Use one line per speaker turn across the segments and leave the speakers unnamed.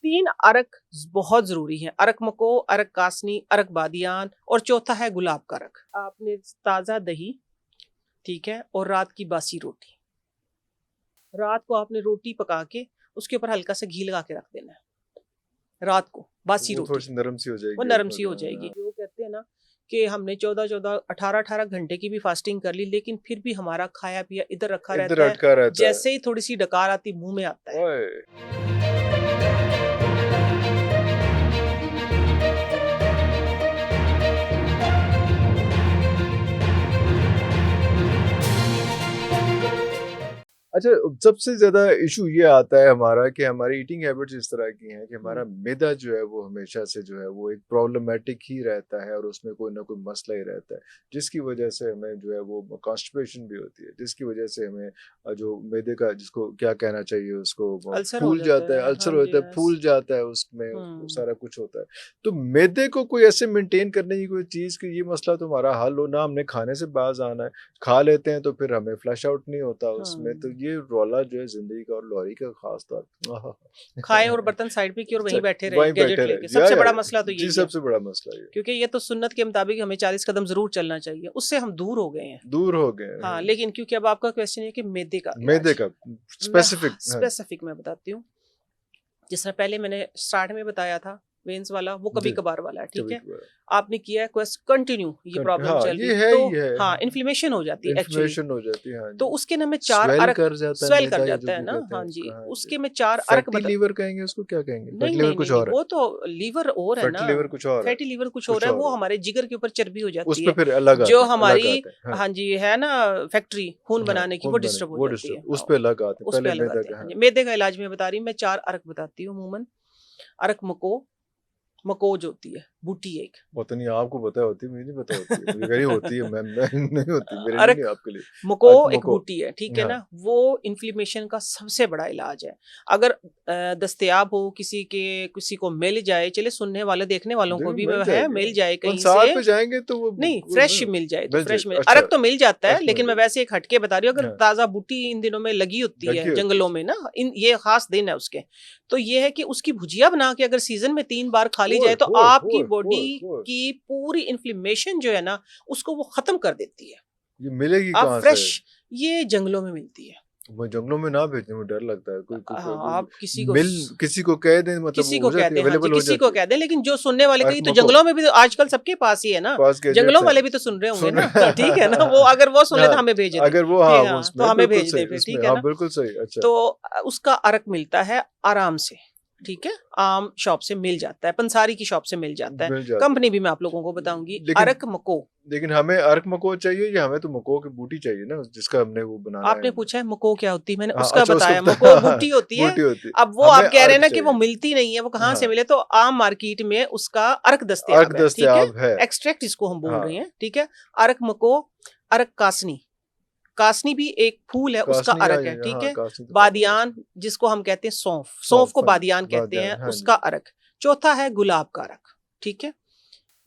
तीन अरक बहुत जरूरी हैं। अरक मको, अरक कासनी, अरक बादियान और चौथा है गुलाब का अरक। आपने ताज़ा दही, ठीक है, और रात की बासी रोटी। रात को आपने रोटी पका के उसके ऊपर हल्का सा घी लगा के रख देना है। रात को बासी रोटी
थोड़ी सी नरम सी हो जाएगी,
वो नरम सी हो जाएगी। जो कहते हैं ना कि हमने 14-14, 18-18 घंटे की भी फास्टिंग कर ली, लेकिन फिर भी हमारा खाया पिया इधर रखा रहता है। जैसे ही थोड़ी सी डकार आती मुंह में आता है।
अच्छा, सबसे ज्यादा इशू ये आता है हमारा कि हमारी ईटिंग हैबिट्स इस तरह की हैं कि हमारा मैदा जो है वो हमेशा से जो है वो एक प्रॉब्लमेटिक ही रहता है और उसमें कोई ना कोई मसला ही रहता है, जिसकी वजह से हमें जो है वो कॉन्स्टिपेशन भी होती है, जिसकी वजह से हमें जो मैदे का, जिसको क्या कहना चाहिए, उसको फूल जाता है, अल्सर होता है, फूल जाता है, उसमें सारा कुछ होता है। तो मैदे को कोई ऐसे मेंटेन करने की कोई चीज़ कि ये मसला तो हमारा हल हो ना, हमने खाने से बाज आना है, खा लेते हैं तो फिर हमें फ्लश आउट नहीं होता उसमें। तो ये रौला जो है जिंदगी का और लॉरी का खास तौर
खाएं और बर्तन साइड पे की और वहीं बैठे रहे गैजेट लेके। सबसे बड़ा मसला तो ये है,
सबसे बड़ा मसला ये,
क्योंकि ये तो सुन्नत के मुताबिक हमें 40 कदम जरूर चलना चाहिए, उससे हम दूर हो गए हैं। हाँ, लेकिन क्योंकि अब आपका क्वेश्चन है कि मैदे का स्पेसिफिक मैं बताती हूँ। जिस तरह पहले मैंने स्टार्ट में बताया था, वेन्स वाला वो कभी कभार वाला है, ठीक है। आपने किया है क्वेस्ट कंटिन्यू, ये प्रॉब्लम चल रही है तो हाँ इन्फ्लेमेशन हो जाती है एक्चुअली। तो उसके ना मैं 4 अरक स्वेल कर जाता है ना। हाँ जी, उसके में 4 अरक
लीवर कहेंगे उसको, क्या कहेंगे?
नहीं, कुछ और है वो तो लीवर और है ना, फैटी लीवर कुछ और है, वो हमारे जिगर के ऊपर चर्बी हो जाती है, जो हमारी हाँ जी है ना फैक्ट्री खून बनाने की, वो डिस्टर्ब हो जाती है, उस पे अलग आते हैं। मैदे का इलाज में बता रही हूँ मैं, 4 अरक बताती हूँ अमूमन। अरक मकोज होती है, बूटी एक,
पता नहीं आपको पता होती है, मुझे नहीं पता होती है, मेरी होती है मैम, नहीं होती मेरे लिए, नहीं आपके लिए।
मको एक बूटी है, ठीक है ना, वो इन्फ्लेमेशन का सबसे बड़ा इलाज है। अगर दस्तयाब हो, किसी को मिल जाए, चले सुनने वाले देखने वालों को भी है, मिल जाए कहीं से,
जाएंगे तो वो
नहीं फ्रेश मिल जाए तो फ्रेश मिल। अरक तो मिल जाता है, लेकिन मैं वैसे एक हटके बता रही हूँ, अगर ताजा बूटी इन दिनों में लगी होती है जंगलों में ना, ये खास दिन है उसके, तो ये है कि उसकी भुजिया बना के अगर सीजन में 3 बार खा ली जाए तो आपकी बॉडी की पूरी इन्फ्लेमेशन जो है ना उसको वो खत्म कर देती है।
ये मिलेगी कहाँ से?
फ्रेश ये जंगलों में मिलती है।
वो जंगलों में ना भेजने में डर लगता है।
आप किसी
को कह दें, मतलब
किसी को कह दें, किसी को कह दें, लेकिन जो सुनने वाले कहीं तो जंगलों में भी तो आजकल सबके पास ही है ना, जंगलों वाले भी तो सुन रहे होंगे ना, ठीक है ना। वो अगर वो सुन ले तो हमें भेज दे,
अगर वो
तो हमें भेज दे, ठीक है ना,
बिल्कुल सही। अच्छा,
तो उसका अरक मिलता है आराम से, ठीक है, आम शॉप से मिल जाता है, पंसारी की शॉप से मिल जाता है, कंपनी भी मैं आप लोगों को बताऊंगी। अरक मको,
लेकिन हमें अरक मको चाहिए या हमें तो मको की बूटी चाहिए ना, जिसका हमने वो बनाना
आपने पूछा है मको क्या होती है, मैंने उसका बताया, मको बूटी होती है। अब वो आप कह रहे हैं ना कि वो मिलती नहीं है, वो कहाँ से मिले, तो आम मार्केट में उसका अरक दस्तयाब है, ठीक है, एक्सट्रैक्ट इसको हम बोल रहे हैं, ठीक है। अरक मको, अरक कासनी भी एक फूल है, उसका अरक है, ठीक है। बादियान जिसको हम कहते हैं सौंफ को बादियान कहते हैं, उसका अरक। चौथा है गुलाब का अरक, ठीक है।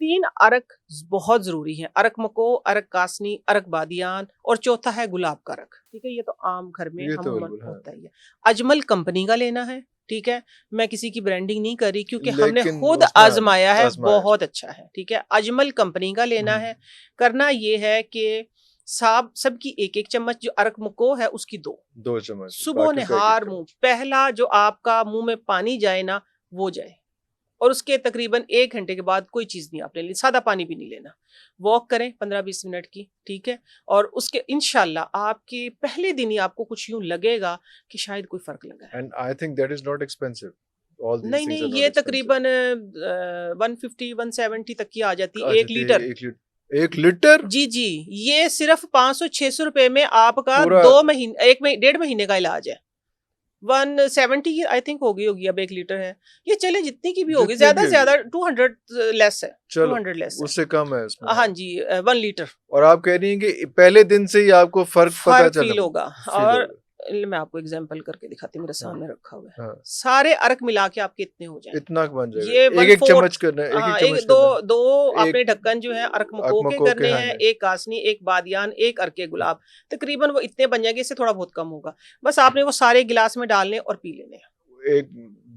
3 अरक बहुत जरूरी हैं। अरक मको, अरक कासनी, अरक बादियान और चौथा है गुलाब का अरक, ठीक है। ये तो आम घर में हम होता ही है। अजमल कंपनी का लेना है, ठीक है। मैं किसी की ब्रांडिंग नहीं कर रही, क्योंकि हमने खुद आजमाया है, बहुत अच्छा है, ठीक है। अजमल कंपनी का लेना है। करना ये है कि सबकी एक चम्मच, जो अरक मको है उसकी 2 चम्मच सुबह निहार मुंह, पहला जो आपका मुंह में पानी जाए ना वो जाए, और उसके तकरीबन 1 घंटे के बाद कोई चीज नहीं आपने लेनी, सादा पानी भी नहीं लेना। वॉक करें 15-20 मिनट की, ठीक है। और उसके इंशाल्लाह आपके पहले दिन ही आपको कुछ यूं लगेगा कि शायद कोई फर्क लगा है।
And I think that is not expensive.
नहीं, ये तकरीबन 150-170 तक की आ जाती है, 1 लीटर।
1 लीटर?
जी, ये सिर्फ 500-600 रुपए में आपका 2 महीने 1.5 महीने का इलाज है। 170 आई थिंक होगी, अब 1 लीटर है ये, चले जितनी की भी होगी, ज्यादा से ज्यादा 200 लेस है, 200 लेस,
उससे कम है उसमें।
हाँ जी, 1 लीटर।
और आप कह रही हैं कि पहले दिन से ही आपको फर्क
फील होगा। और मैं आपको एग्जांपल करके दिखाती हूँ, मेरे सामने रखा हुआ है। सारे अरक मिला के आपके इतने हो जाए,
इतना बन जाएगा। एक चम्मच करना है,
दो आपने ढक्कन जो है अरक मको के करने हैं, एक कासनी, एक बादियान, एक अरके गुलाब, तकरीबन वो इतने बन जाएंगे, इससे थोड़ा बहुत कम होगा। बस आपने वो सारे गिलास में डालने और पी लेने हैं।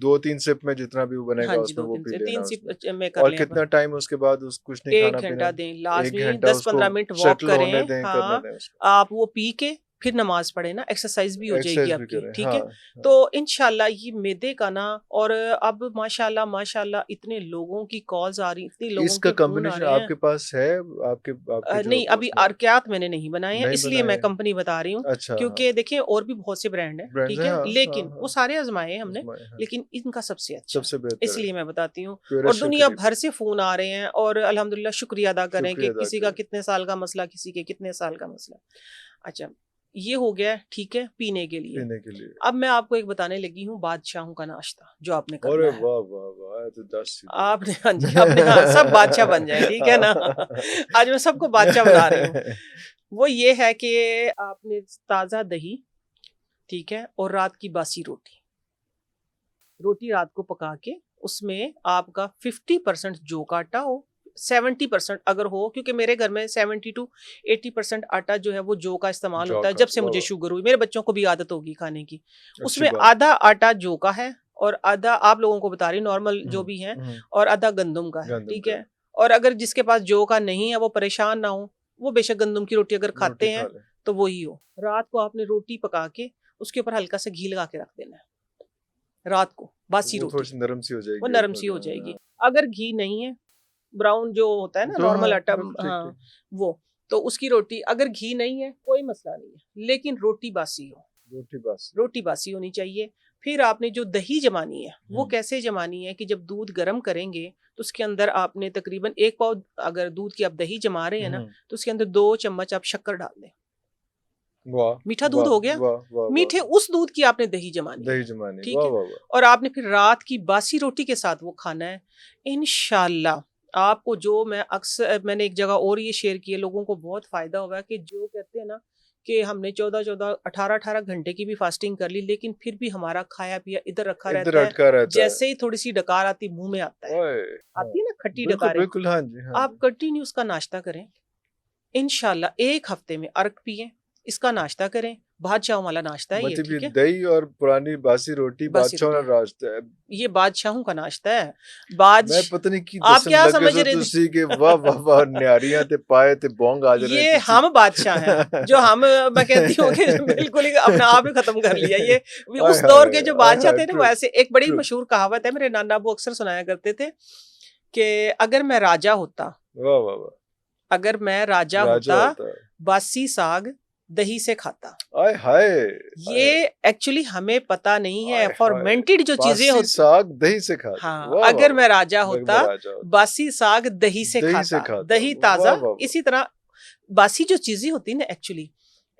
2-3 सिप में जितना भी वो बनेगा उसमें वो पी लेना
3 सिप में कर
और
लें
कितना टाइम उसके बाद कुछ नहीं खाना
1
पीना
घंटा दें लाजमी
1 घंटा
10-15 मिनट वॉक
सेटल होने
करें
दें
हाँ
करने दें
आप वो पी के फिर नमाज पढ़े ना एक्सरसाइज भी हो जाएगी
एक्सरसाइज भी
आपकी
करें
ठीक
हाँ,
है
हाँ।
तो इंशाल्लाह ये मैदे का ना और अब माशाल्लाह माशाल्लाह इतने लोगों की कॉल्स आ रही इतने लोगों
इसका
के फोन आ
कॉम्बिनेशन
रहे हैं
आपके पास है आपके आपके जो
नहीं अभी
दोस्त हैं
अर्कियात मैंने नहीं बनाए हैं
नहीं
इसलिए मैं
बनाए
कंपनी बता रही हूँ
अच्छा हाँ
क्योंकि देखिए और भी बहुत से ब्रांड हैं
ब्रांड्स
ठीक
हैं
है
हाँ
लेकिन
हाँ
वो
हाँ
सारे आजमाए हैं हमने
आजमाए हाँ
लेकिन इनका सबसे अच्छा
सबसे बेहतर है
इसलिए मैं बताती हूँ और
प्योरेस्ट के
दुनिया
करीब
भर से फोन आ रहे हैं और अल्हम्दुलिल्लाह शुक्रिया अदा करें कि
शुक्रिया अदा
किसी का
करें
कितने साल का मसला किसी के कितने साल का मसला अच्छा ये हो गया ठीक है पीने के लिए
पीने के लिए
अब मैं आपको एक बताने लगी हूँ बादशाहों का नाश्ता जो आपने
अरे
करना है
वाह वाह वाह तो 10 सीधे
आपने हाँ जी आपने हाँ सब बादशाह बन जाए ठीक है ना आज मैं सबको बादशाह बना रही हूँ वो ये है कि आपने ताज़ा दही ठीक है और रात की बासी रोटी रात को पका के उसमें आपका 50% जौ का आटा हो 70% अगर हो क्योंकि मेरे घर में 70 to 80% आटा जो है वो जौ का इस्तेमाल
जौ
होता है
का
जब से
वाह
मुझे
वाह
शुगर हुई मेरे बच्चों को भी आदत होगी खाने की
अच्छी
उसमें
बात
आधा आटा जौ का है और आधा आप लोगों को बता रही नॉर्मल जो भी है और आधा गंदम का है
गंदम
ठीक
का
है और अगर जिसके पास जौ का नहीं है वो परेशान ना हो वो बेशक गंदम की रोटी अगर
रोटी
खाते
खा
हैं
ले
तो वही हो रात को आपने रोटी पका के उसके ऊपर हल्का सा घी लगा के रख देना है रात को बासी
वो थोड़ी
रोटी
सी नरम सी हो
वो
जाएगी
नरम सी हो जाएगी अगर घी नहीं है ब्राउन जो होता है ना
तो
नॉर्मल
हाँ
आटा
बिल्कुल ठीक
हाँ
ठीक
वो तो उसकी रोटी अगर घी नहीं है कोई मसला नहीं है लेकिन रोटी बासी हो
रोटी बस
रोटी बासी होनी चाहिए फिर आपने जो दही जमानी है वो कैसे जमानी है कि जब दूध गर्म करेंगे तो उसके अंदर आपने तकरीबन 1 पाव अगर दूध की आप दही जमा रहे हैं ना तो उसके अंदर 2 चम्मच आप शक्कर डाल दें
वाह
मीठा दूध
वाह
हो गया
वाह वाह
मीठे
वाह
उस दूध की आपने दही जमानी है
दही जमानी
ठीक
वाह
है
वाह वाह
और आपने फिर रात की बासी रोटी के साथ वो खाना है इंशाल्लाह आपको जो मैं अक्सर मैंने एक जगह और ये शेयर किया लोगों को बहुत फायदा होगा कि जो कहते हैं ना कि हमने 18 घंटे की भी फास्टिंग कर ली लेकिन फिर भी हमारा खाया पिया इधर रखा
इधर
रहता
अटका
है
रहता है
जैसे ही थोड़ी सी डकार आती मुंह में आता है
ओए
आती है ना खट्टी
बिल्कुल
डकारें
बिल्कुल हाँ जी हाँ
आप कंटिन्यू उसका नाश्ता करें इंशाल्लाह 1 हफ्ते में अर्क पिए इसका नाश्ता करें बादशाहों वाला नाश्ता है ये
मतलब ये
ठीक है
दही और पुरानी बासी रोटी
बासी
बादशाह
रोटी
वाला रास्ता है
ये बादशाहों का नाश्ता है बाद
मैं पता नहीं की
आप
दसन
क्या
लगे
समझ
सो
रहे थे
तुसी के वाह वाह वाह न्यारियां ते पाए ते बोंग आ रहे
ये हम बादशाह हैं जो हम मैं कहती हूँ कि बिल्कुल ही अपना आप ही खत्म कर लिया ये उस दौर के जो बादशाह थे ना वो ऐसे एक बड़ी मशहूर कहावत है मेरे नाना अबू अक्सर सुनाया करते थे कि अगर मैं राजा होता
वाह वाह वाह
अगर मैं राजा होता बासी साग दही से खाता
आय हाय
ये एक्चुअली हमें पता नहीं है फॉर्मेंटेड जो चीजें होती
साग दही से खाता
हाँ अगर मैं राजा होता बासी साग दही से खाता दही ताजा इसी तरह बासी जो चीजें होती है ना एक्चुअली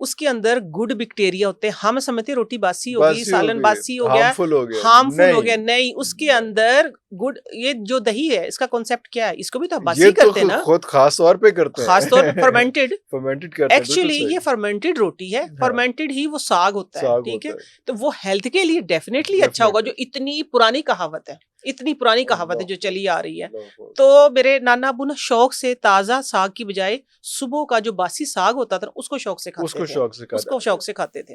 उसके अंदर गुड बैक्टीरिया होते हैं हम समझते रोटी बासी होगी सालन बासी हो गया हार्मफुल हो गया नहीं उसके अंदर गुड ये जो दही है इसका कॉन्सेप्ट क्या है इसको भी तो बासी करते हैं ना
खुद खास तौर पे करते हैं
खास तौर पे फर्मेंटेड
करते हैं
एक्चुअली ये फर्मेंटेड रोटी है फर्मेंटेड ही वो साग होता है ठीक है तो वो हेल्थ के लिए डेफिनेटली अच्छा होगा जो इतनी पुरानी कहावत है इतनी पुरानी कहावत है जो चली आ रही है तो मेरे नाना अबू ना शौक से ताजा साग की बजाय सुबह का जो बासी साग होता था उसको शौक से खाते थे